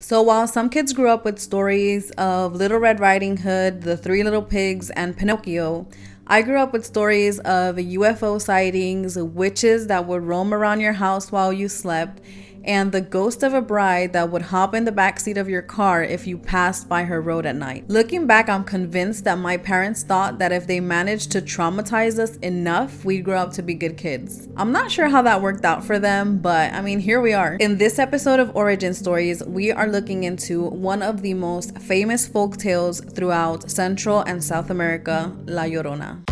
So while some kids grew up with stories of Little Red Riding Hood, the Three Little Pigs, and Pinocchio, I grew up with stories of UFO sightings, witches that would roam around your house while you slept, and the ghost of a bride that would hop in the backseat of your car if you passed by her road at night. Looking back, I'm convinced that my parents thought that if they managed to traumatize us enough, we'd grow up to be good kids. I'm not sure how that worked out for them, but I mean, here we are. In this episode of Origin Stories, we are looking into one of the most famous folk tales throughout Central and South America, La Llorona.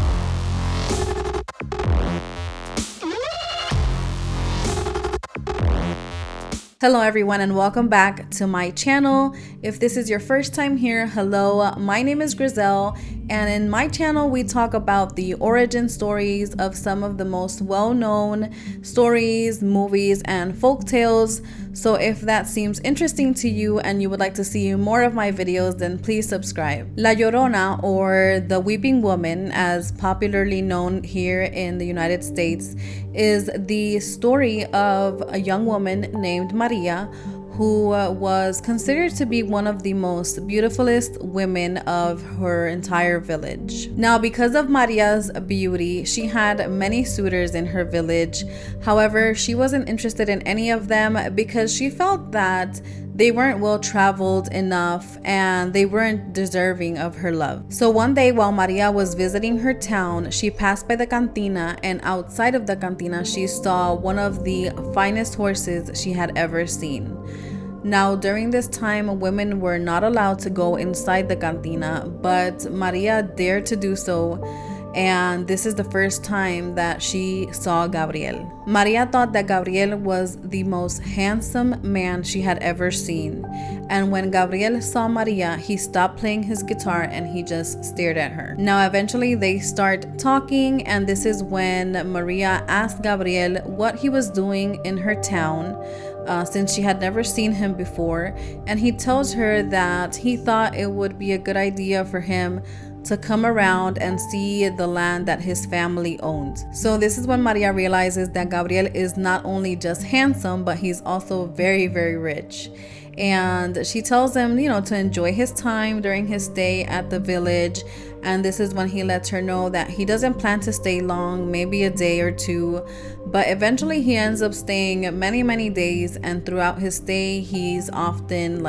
Hello everyone and welcome back to my channel. If this is your first time here, hello, my name is Gabriel, and in my channel we talk about the origin stories of some of the most well-known stories, movies, and folk tales. So if that seems interesting to you and you would like to see more of my videos, then please subscribe. La Llorona, or the Weeping Woman, as popularly known here in the United States, is the story of a young woman named Maria, who was considered to be one of the most beautifulest women of her entire village. Now, because of Maria's beauty, she had many suitors in her village. However, she wasn't interested in any of them because she felt that they weren't well traveled enough and they weren't deserving of her love. So one day while Maria was visiting her town, she passed by the cantina, and outside of the cantina she saw one of the finest horses she had ever seen. Now, during this time, women were not allowed to go inside the cantina, but Maria dared to do so, and this is the first time that she saw Gabriel. Maria thought that Gabriel was the most handsome man she had ever seen, and when Gabriel saw Maria, he stopped playing his guitar and he just stared at her. Now, eventually they start talking, and this is when Maria asked Gabriel what he was doing in her town, since she had never seen him before, and he tells her that he thought it would be a good idea for him to come around and see the land that his family owned. So this is when Maria realizes that Gabriel is not only just handsome, but he's also very, very rich. And she tells him, to enjoy his time during his stay at the village. And this is when he lets her know that he doesn't plan to stay long, maybe a day or two, but eventually he ends up staying many, many days. And throughout his stay, he's often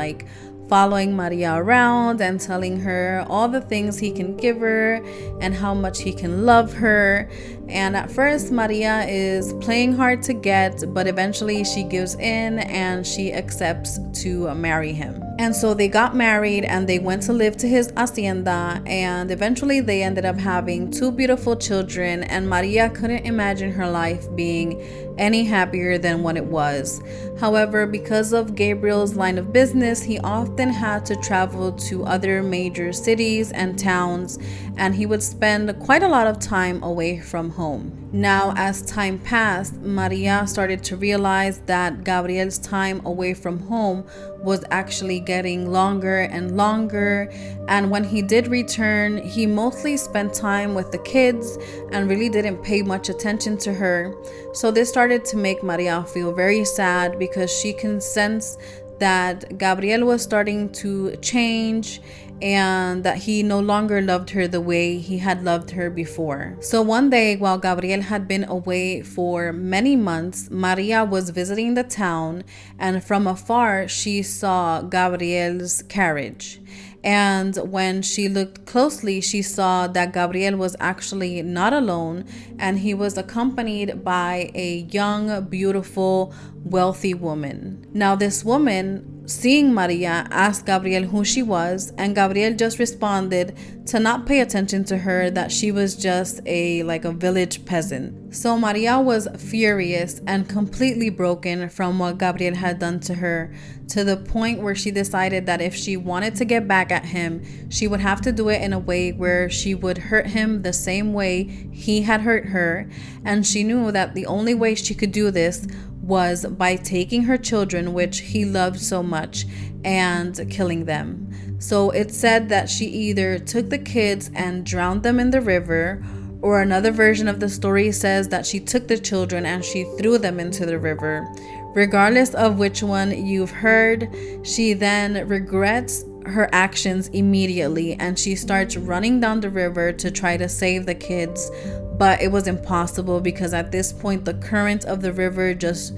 following Maria around and telling her all the things he can give her and how much he can love her. And at first Maria is playing hard to get, but eventually she gives in and she accepts to marry him. And so they got married and they went to live to his hacienda, and eventually they ended up having two beautiful children, and Maria couldn't imagine her life being any happier than what it was. However, because of Gabriel's line of business, he often had to travel to other major cities and towns, and he would spend quite a lot of time away from home. Now, as time passed, Maria started to realize that Gabriel's time away from home was actually getting longer and longer, and when he did return, he mostly spent time with the kids and really didn't pay much attention to her. So this started to make Maria feel very sad because she can sense that Gabriel was starting to change and that he no longer loved her the way he had loved her before. So one day, while Gabriel had been away for many months, Maria was visiting the town, and from afar she saw Gabriel's carriage. And when she looked closely, she saw that Gabriel was actually not alone, and he was accompanied by a young, beautiful, wealthy woman. Now, this woman, seeing Maria, asked Gabriel who she was, and Gabriel just responded to not pay attention to her, that she was just a village peasant. So Maria was furious and completely broken from what Gabriel had done to her, to the point where she decided that if she wanted to get back at him, she would have to do it in a way where she would hurt him the same way he had hurt her. And she knew that the only way she could do this was by taking her children, which he loved so much, and killing them. So it's said that she either took the kids and drowned them in the river, or another version of the story says that she took the children and she threw them into the river. Regardless of which one you've heard, she then regrets her actions immediately and she starts running down the river to try to save the kids, but it was impossible because at this point the current of the river just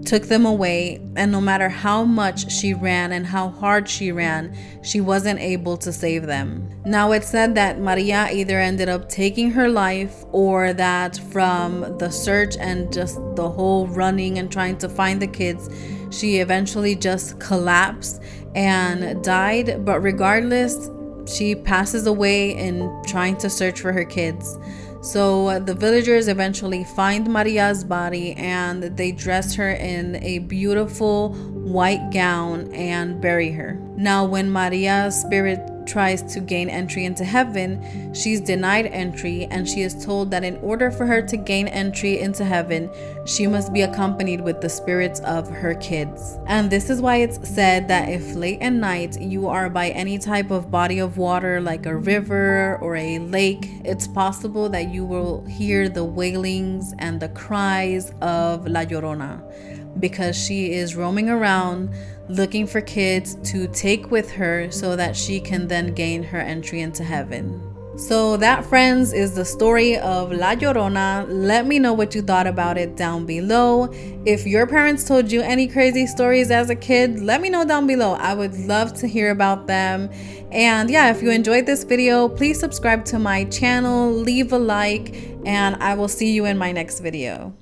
took them away, and no matter how much she ran and how hard she ran, she wasn't able to save them. Now it's said that Maria either ended up taking her life, or that from the search and just the whole running and trying to find the kids, she eventually just collapsed and died. But regardless, she passes away in trying to search for her kids. So the villagers eventually find Maria's body and they dress her in a beautiful white gown and bury her. Now, when Maria's spirit tries to gain entry into heaven, she's denied entry, and she is told that in order for her to gain entry into heaven, she must be accompanied with the spirits of her kids. And this is why it's said that if late at night you are by any type of body of water like a river or a lake, it's possible that you will hear the wailings and the cries of La Llorona, because she is roaming around looking for kids to take with her so that she can then gain her entry into heaven. So that, friends, is the story of La Llorona. Let me know what you thought about it down below. If your parents told you any crazy stories as a kid, let me know down below. I would love to hear about them. And yeah, if you enjoyed this video, please subscribe to my channel, leave a like, and I will see you in my next video.